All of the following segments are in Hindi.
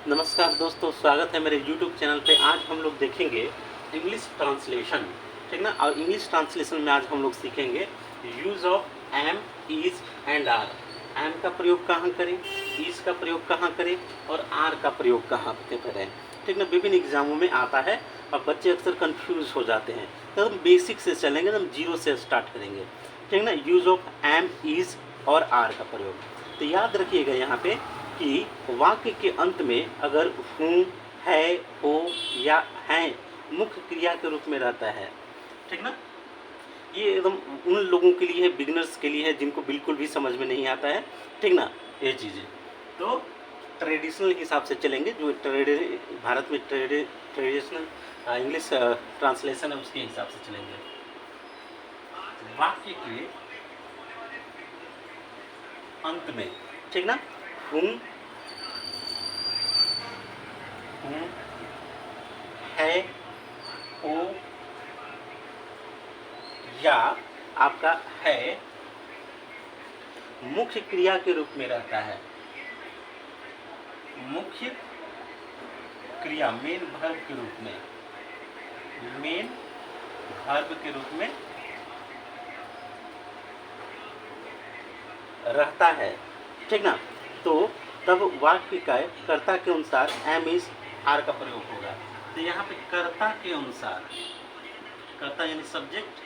नमस्कार दोस्तों, स्वागत है मेरे YouTube चैनल पे। आज हम लोग देखेंगे इंग्लिश ट्रांसलेशन, ठीक ना। और इंग्लिश ट्रांसलेशन में आज हम लोग सीखेंगे use of am, is and are. Am का प्रयोग कहाँ करें, इज़ का प्रयोग कहाँ करें और आर का प्रयोग कहाँ पे करें, ठीक ना। विभिन्न एग्जामों में आता है और बच्चे अक्सर कंफ्यूज हो जाते हैं। तो हम बेसिक से चलेंगे, हम जीरो से स्टार्ट करेंगे, ठीक ना। यूज़ ऑफ एम, इज़ और आर का प्रयोग। तो याद रखिएगा यहाँ पे कि वाक्य के अंत में अगर हूँ, है, हो या हैं मुख्य क्रिया के रूप में रहता है, ठीक ना। ये एकदम उन लोगों के लिए है, बिगिनर्स के लिए है, जिनको बिल्कुल भी समझ में नहीं आता है, ठीक ना, ये चीज़ें। तो ट्रेडिशनल हिसाब से चलेंगे, जो भारत में ट्रेडिशनल इंग्लिश ट्रांसलेशन है उसके हिसाब से चलेंगे। वाक्य के अंत में, ठीक ना, हूँ, है, हो या आपका है मुख्य क्रिया के रूप में रहता है। मुख्य क्रिया मेन वर्ब के रूप में, मेन वर्ब के रूप में रहता है, ठीक ना। तो तब वाक्य का कर्ता के अनुसार एम, इज, आर का प्रयोग होगा। तो यहाँ पे कर्ता के अनुसार, कर्ता यानी सब्जेक्ट,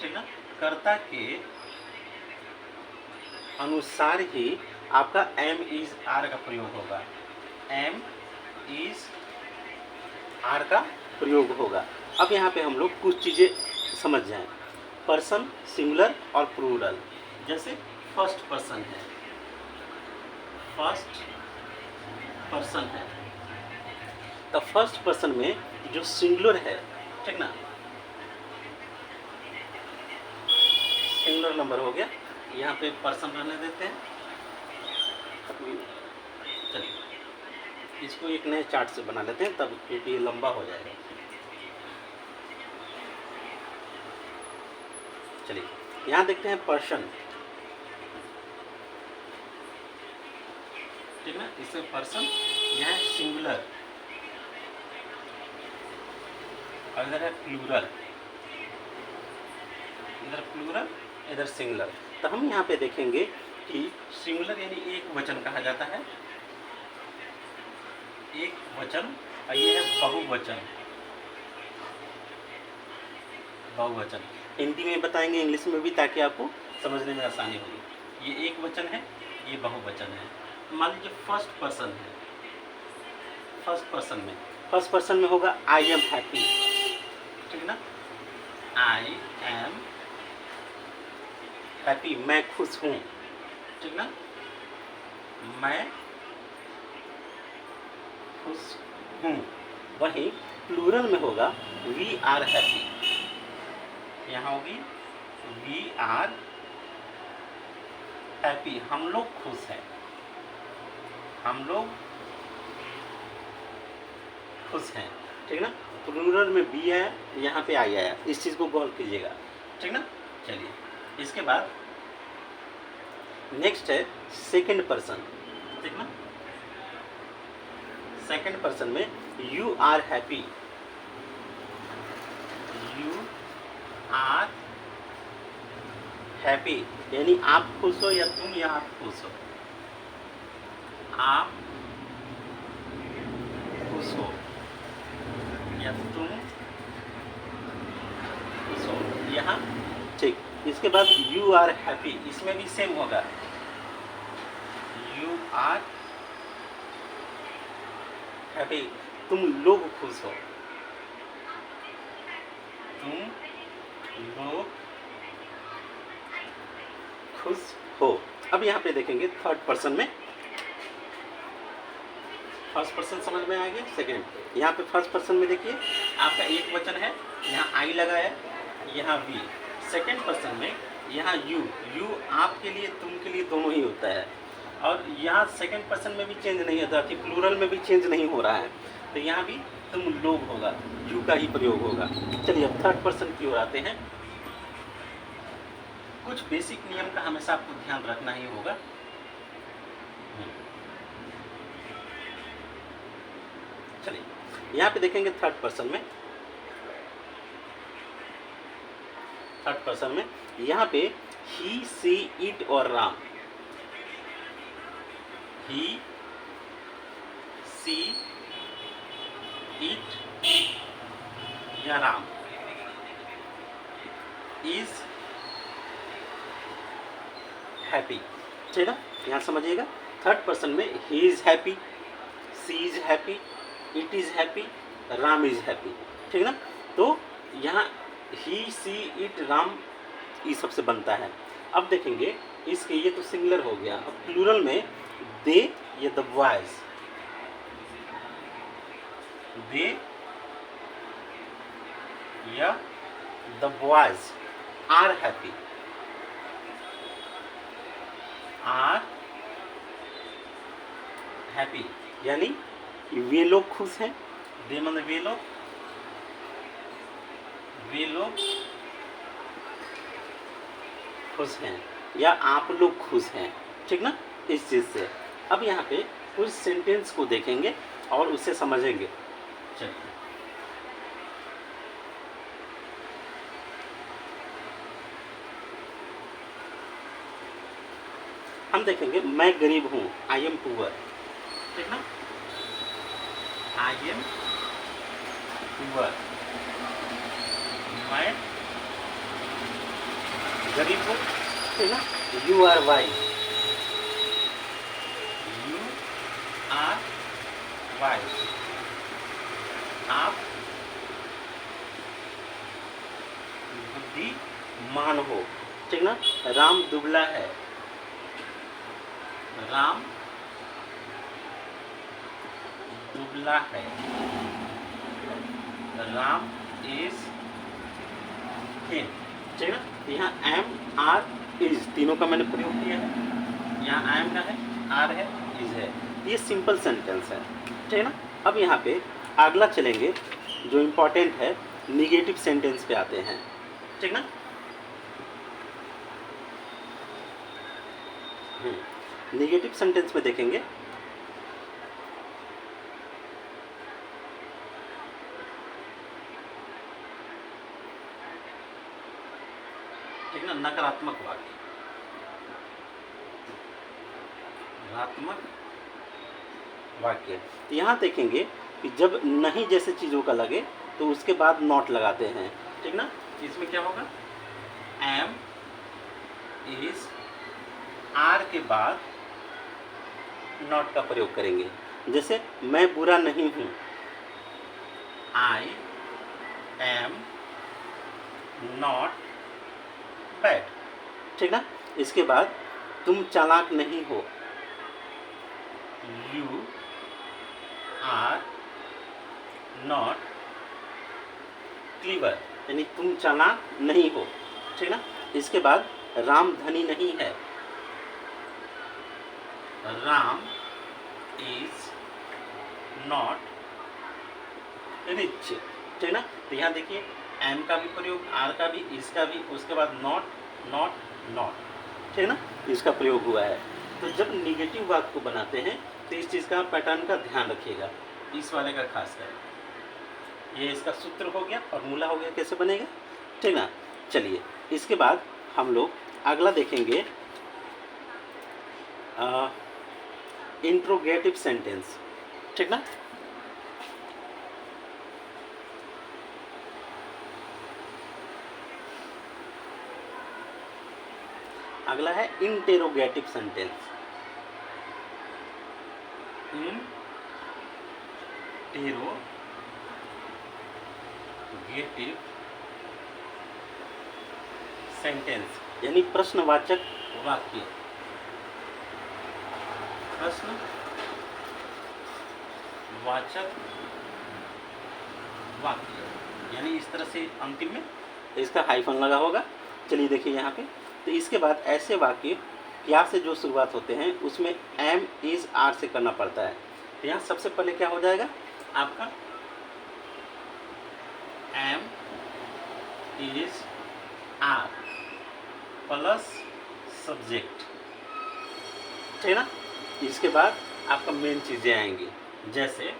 ठीक ना, कर्ता के अनुसार ही आपका एम, इज, आर का प्रयोग होगा। एम, इज, आर का प्रयोग होगा। अब यहाँ पे हम लोग कुछ चीज़ें समझ जाएं। पर्सन, सिंगुलर और प्लूरल। जैसे फर्स्ट पर्सन है, फर्स्ट पर्सन है, तो फर्स्ट पर्सन में जो सिंगुलर है, ठीक ना, सिंगुलर नंबर हो गया। यहाँ पे पर्सन रहने देते हैं। चलिए इसको एक नए चार्ट से बना लेते हैं, तब क्योंकि ये लंबा हो जाएगा। चलिए यहाँ देखते हैं पर्सन, ठीक ना, इससे पर्सन यहाँ सिंगुलर और इधर है प्लूरल, इधर प्लूरल इधर सिंगुलर। तो हम यहाँ पे देखेंगे कि सिंगुलर यानी एक वचन कहा जाता है, एक वचन, और ये है बहुवचन। बहुवचन हिंदी में बताएंगे, इंग्लिश में भी, ताकि आपको समझने में आसानी होगी। ये एक वचन है, ये बहुवचन है। मान लीजिए फर्स्ट पर्सन है, फर्स्ट पर्सन में होगा आई एम हैप्पी, ठीक ना, आई एम हैप्पी, मैं खुश हूँ, ठीक ना, मैं खुश हूँ। वहीं प्लूरल में होगा वी आर हैप्पी, यहाँ होगी वी आर हैप्पी, हम लोग खुश हैं, हम लोग खुश हैं, ठीक ना। प्लूरल में बी है, यहाँ पे आई आया, इस चीज़ को गौर कीजिएगा, ठीक ना। चलिए इसके बाद नेक्स्ट है सेकंड पर्सन, ठीक ना। सेकंड पर्सन में you are happy, you are happy यानी आप खुश हो, या तुम या आप खुश हो, आप खुश हो या तुम खुश हो, यहाँ ठीक। इसके बाद यू आर हैप्पी, इसमें भी सेम होगा, यू आर हैप्पी, तुम लोग खुश हो, तुम लोग खुश हो। अब यहाँ पे देखेंगे थर्ड पर्सन में, फर्स्ट पर्सन समझ में आ गया। सेकेंड, यहाँ पे फर्स्ट पर्सन में देखिए आपका एक वचन है, यहाँ आई लगा है, यहाँ वी। सेकेंड पर्सन में यहाँ यू, यू आपके लिए, तुम के लिए, दोनों ही होता है। और यहाँ सेकेंड पर्सन में भी चेंज नहीं होता, कि प्लूरल में भी चेंज नहीं हो रहा है, तो यहाँ भी तुम लोग होगा, यू का ही प्रयोग होगा। चलिए अब थर्ड पर्सन की ओर आते हैं। कुछ बेसिक नियम का हमेशा आपको ध्यान रखना ही होगा। चलिए यहाँ पे देखेंगे थर्ड पर्सन में, यहाँ पे ही, सी, इट और राम, ही, सी, इट या राम इज हैप्पी। ठीक है ना, यहाँ समझिएगा थर्ड पर्सन में he is happy, she is happy, it is happy, Ram is happy. ठीक है ना, तो यहाँ ही, सी, इट, राम ये सबसे बनता है। अब देखेंगे इसके, ये तो सिंगुलर हो गया, अब प्लूरल में दे या द बॉयज, दे या the boys are happy, are happy, यानी वे लोग खुश हैं, दे मतलब वे लोग खुश हैं या आप लोग खुश हैं। ठीक ना, इस चीज़ से। अब यहाँ पे कुछ सेंटेंस को देखेंगे और उसे समझेंगे। चलिए हम देखेंगे मैं गरीब हूँ, आई एम पुअर। ठीक ना, आई एम पुअर, मैं गरीब हूँ। ठीक ना, you are wise, you are wise, आप बुद्धिमान हो। ठीक ना, राम दुबला है, राम दुबला है, राम इज थिन। ठीक है ना, यहाँ एम, आर, इज तीनों का मैंने प्रयोग किया है। यहाँ एम का है, आर है, इज है। ये सिंपल सेंटेंस है। ठीक है ना, अब यहाँ पे अगला चलेंगे जो इम्पोर्टेंट है, निगेटिव सेंटेंस पे आते हैं। ठीक ना, निगेटिव सेंटेंस में देखेंगे ठीक ना, नकारात्मक वाक्य, नकारात्मक वाक्य। यहाँ देखेंगे कि जब नहीं जैसे चीज़ों का लगे तो उसके बाद नॉट लगाते हैं। ठीक ना, इसमें क्या होगा, एम, इज, आर के बाद नॉट का प्रयोग करेंगे। जैसे मैं बुरा नहीं हूँ, आई एम नॉट बैड। ठीक ना, इसके बाद तुम चालाक नहीं हो, यू आर नॉट क्लीवर, यानी तुम चालाक नहीं हो। ठीक ना, इसके बाद राम धनी नहीं है, राम इज नॉट रिच। ठीक ना, तो यहाँ देखिए एम का भी प्रयोग, आर का भी, इसका भी, उसके बाद नॉट, नॉट, नॉट। ठीक ना, इसका प्रयोग हुआ है। तो जब निगेटिव वाक्य को बनाते हैं तो इस चीज़ का, पैटर्न का ध्यान रखिएगा, इस वाले का खास कर। ये इसका सूत्र हो गया, फॉर्मूला हो गया, कैसे बनेगा। ठीक ना, चलिए इसके बाद हम लोग अगला देखेंगे इंट्रोगेटिव सेंटेंस। ठीक ना, अगला है इंटेरोगेटिव सेंटेंस। इंटेरोगेटिव सेंटेंस यानी प्रश्नवाचक वाक्य, प्रश्नवाचक वाक्य, यानी इस तरह से अंतिम में इसका हाइफन लगा होगा। चलिए देखिए यहाँ पे, तो इसके बाद ऐसे वाक्य क्या से जो शुरुआत होते हैं उसमें एम, इज, आर से करना पड़ता है। तो यहाँ सबसे पहले क्या हो जाएगा आपका, am, is, are plus subject. ठीक है ना, इसके बाद आपका मेन चीज़ें आएंगी, जैसे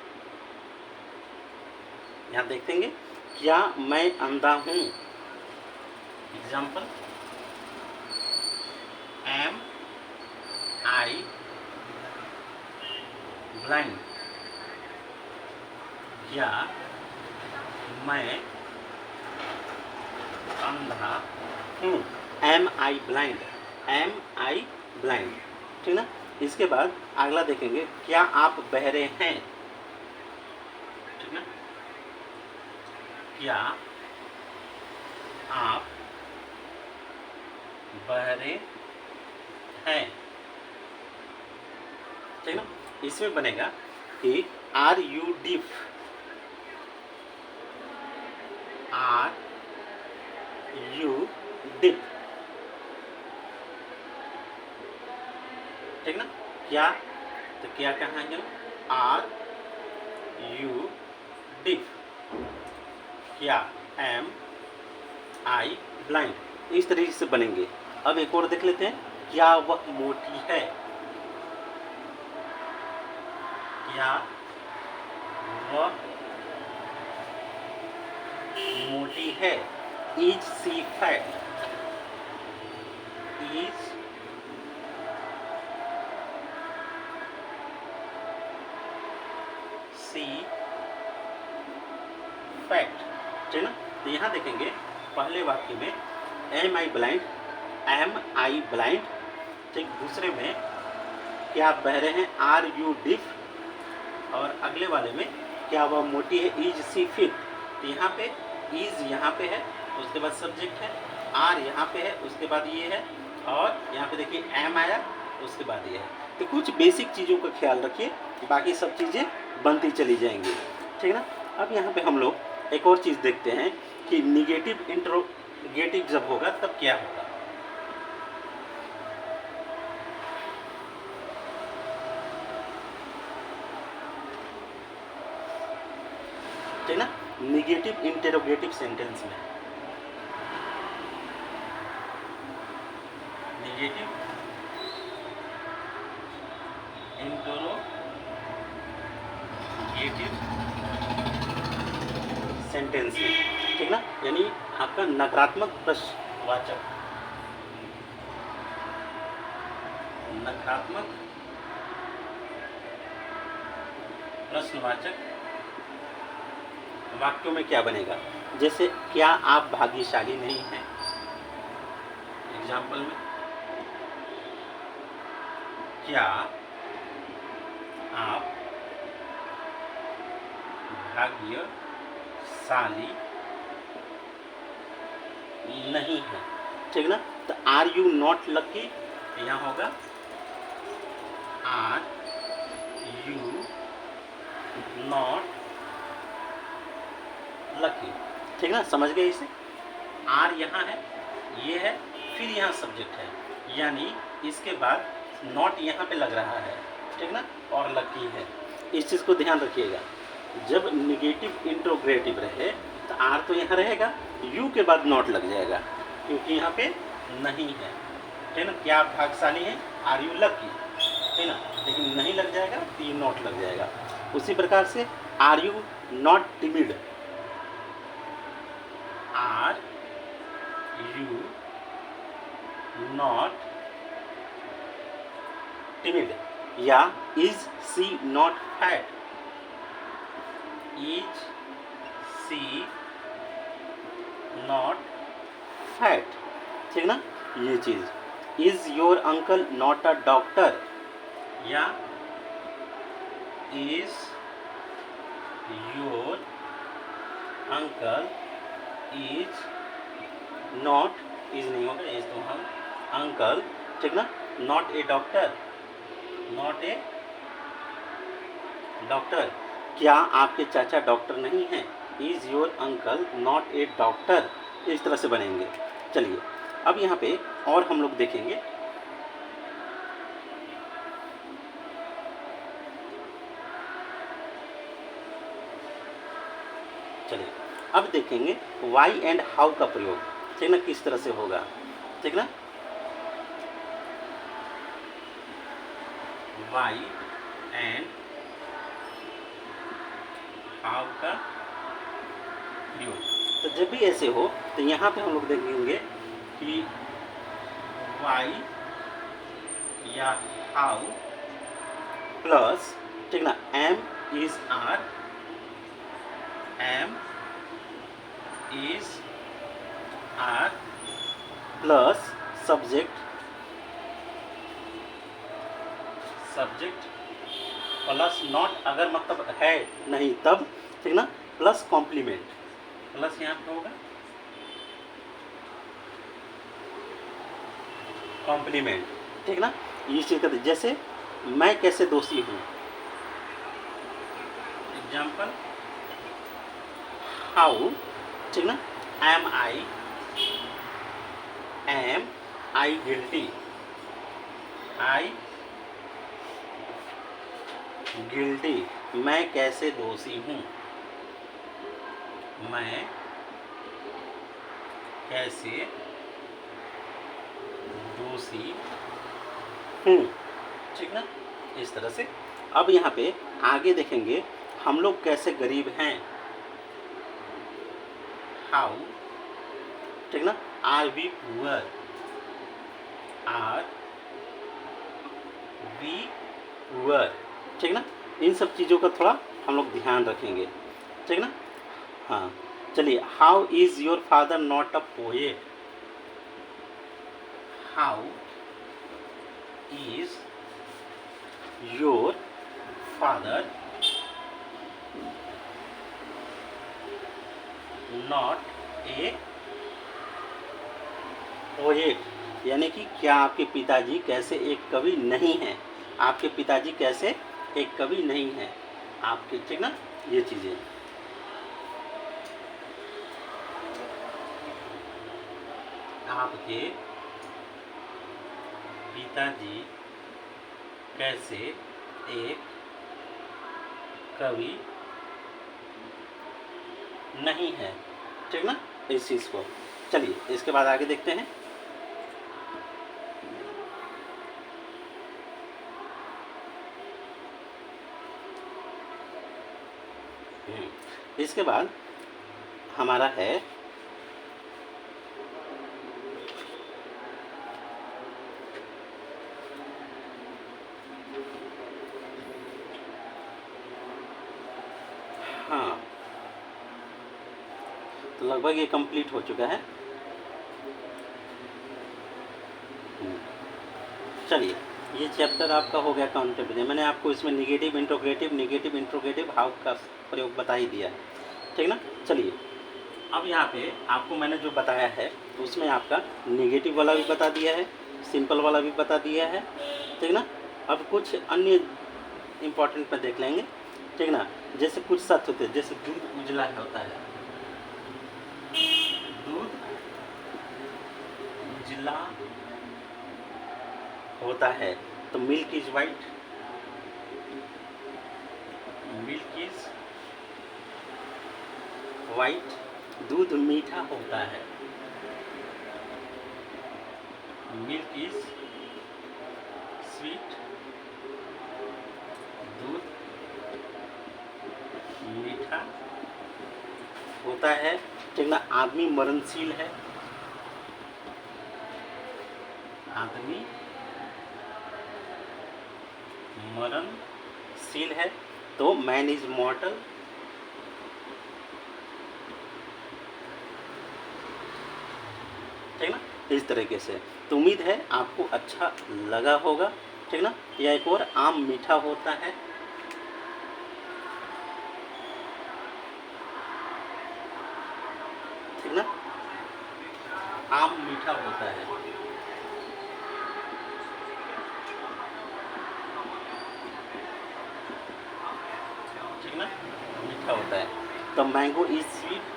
यहाँ देखेंगे, क्या मैं अंधा हूँ? एग्जाम्पल, एम आई ब्लाइंड, क्या मैं अंधा हूँ? M I blind, am I blind, ठीक ना। इसके बाद अगला देखेंगे, क्या आप बहरे हैं? ठीक ना, क्या आप बहरे हैं? ठीक ना। इसमें बनेगा कि are you deaf, are you deaf, ठीक ना। क्या, तो क्या कहेंगे, आर यू डिफ, क्या एम आई ब्लाइंड, इस तरीके से बनेंगे। अब एक और देख लेते हैं, क्या वह मोटी है? क्या वह मोटी है? Is she fat, is she fat, ठीक ना। तो यहाँ देखेंगे पहले वाक्य में am I blind, am I blind, ठीक। दूसरे में क्या आप बहरे हैं, आर यू डिफ, और अगले वाले में क्या वह मोटी है, इज सी फिट। तो यहाँ पे इज यहाँ पे है, उसके बाद सब्जेक्ट है, आर यहाँ पे है, उसके बाद ये है, और यहाँ पे देखिए एम आया, उसके बाद ये है। तो कुछ बेसिक चीज़ों का ख्याल रखिए, बाकी सब चीज़ें बनती चली जाएंगी, ठीक है ना। अब यहाँ पे हम लोग एक और चीज़ देखते हैं कि निगेटिव इंट्रोगेटिव जब होगा तब क्या होगा। ठीक ना, निगेटिव इंटेरोगेटिव सेंटेंस में, निगेटिव इंटेरोगेटिव सेंटेंस में, ठीक ना, यानी आपका नकारात्मक प्रश्नवाचक, नकारात्मक प्रश्नवाचक वाक्यों में क्या बनेगा, जैसे क्या आप भाग्यशाली नहीं हैं? एग्जाम्पल में, क्या आप भाग्यशाली नहीं है, ठीक ना। तो आर यू नॉट लकी, यहाँ होगा आर यू नॉट लकी, ठीक ना, समझ गए इसे। आर यहाँ है, ये है, फिर यहाँ सब्जेक्ट है, यानी इसके बाद नॉट यहाँ पे लग रहा है, ठीक ना, और लकी है। इस चीज़ को ध्यान रखिएगा, जब निगेटिव इंट्रोगेटिव रहे तो आर तो यहाँ रहेगा, यू के बाद नॉट लग जाएगा, क्योंकि यहाँ पे नहीं है, ठीक ना। क्या आप भाग्यशाली हैं, आर यू लकी, ठीक ना, लेकिन नहीं लग जाएगा तो ये नॉट लग जाएगा। उसी प्रकार से are you not timid, are you not timid, या is she not fat, is she not fat, ठीक ना, ये चीज। Is your uncle not a doctor, या is your uncle is not, is नहीं होगा, इज तो हम अंकल, ठीक ना, not a doctor, not a doctor, क्या आपके चाचा डॉक्टर नहीं हैं? Is your uncle not a doctor, इस तरह से बनेंगे। चलिए अब यहाँ पे और हम लोग देखेंगे, चलिए अब देखेंगे वाई एंड हाउ का प्रयोग, ठीक ना, किस तरह से होगा, ठीक ना। वाई एंड हाउ का यू। तो जब भी ऐसे हो तो यहाँ पे हम लोग देखेंगे कि वाई या हाउ प्लस, ठीक ना, am is are, am is are plus subject, subject plus not, अगर मतलब है नहीं तब, ठीक ना, प्लस कॉम्प्लीमेंट, प्लस यहाँ पे होगा कॉम्प्लीमेंट, ठीक ना। ये चीज करते जैसे मैं कैसे दोषी हूँ, एग्जाम्पल हाउ, ठीक ना, एम आई गिल्टी, आई गिल्टी, मैं कैसे दोषी हूँ, मैं कैसे दोषी हूँ, ठीक ना, इस तरह से। अब यहाँ पे आगे देखेंगे हम लोग कैसे गरीब हैं, हाउ, ठीक ना, are we poor, are we poor, ठीक ना। इन सब चीज़ों का थोड़ा हम लोग ध्यान रखेंगे, ठीक ना। हाँ चलिए, how is your father not a poet, how is your father not a poet, यानी कि क्या आपके पिताजी कैसे एक कवि नहीं हैं, आपके पिताजी कैसे एक कवि नहीं हैं आपके, ठीक ना, ये चीज़ें। आपके पिताजी कैसे एक कवि नहीं है, ठीक ना, इस चीज़ को। चलिए इसके बाद आगे देखते हैं। इसके बाद हमारा है हाँ, तो लगभग ये कंप्लीट हो चुका है। चलिए ये चैप्टर आपका हो गया काउंटेबिलिटी। मैंने आपको इसमें निगेटिव इंट्रोगेटिव हाउ का प्रयोग बता ही दिया है, ठीक ना। चलिए अब यहाँ पे आपको मैंने जो बताया है उसमें आपका निगेटिव वाला भी बता दिया है, सिंपल वाला भी बता दिया है, ठीक ना। अब कुछ अन्य इम्पोर्टेंट पे देख लेंगे, ठीक ना। जैसे कुछ सत्य होते हैं, जैसे दूध उजला होता है, दूध उजला होता है, तो milk is white, milk is white, दूध मीठा होता है, मिल्क इज स्वीट, दूध मीठा होता है, ठीक ना। आदमी मरणशील है, आदमी मरणशील है, तो मैन इज मॉर्टल, ठीक ना, इस तरीके से। तो उम्मीद है आपको अच्छा लगा होगा, ठीक ना। या एक और, आम मीठा होता है, ठीक ना, आम मीठा होता है, ठीक ना, मीठा होता है, तो मैंगो इज स्वीट,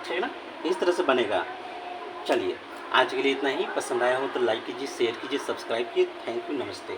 ठीक ना, इस तरह से बनेगा। चलिए आज के लिए इतना ही। पसंद आया हो तो लाइक कीजिए, शेयर कीजिए, सब्सक्राइब कीजिए। थैंक यू, नमस्ते।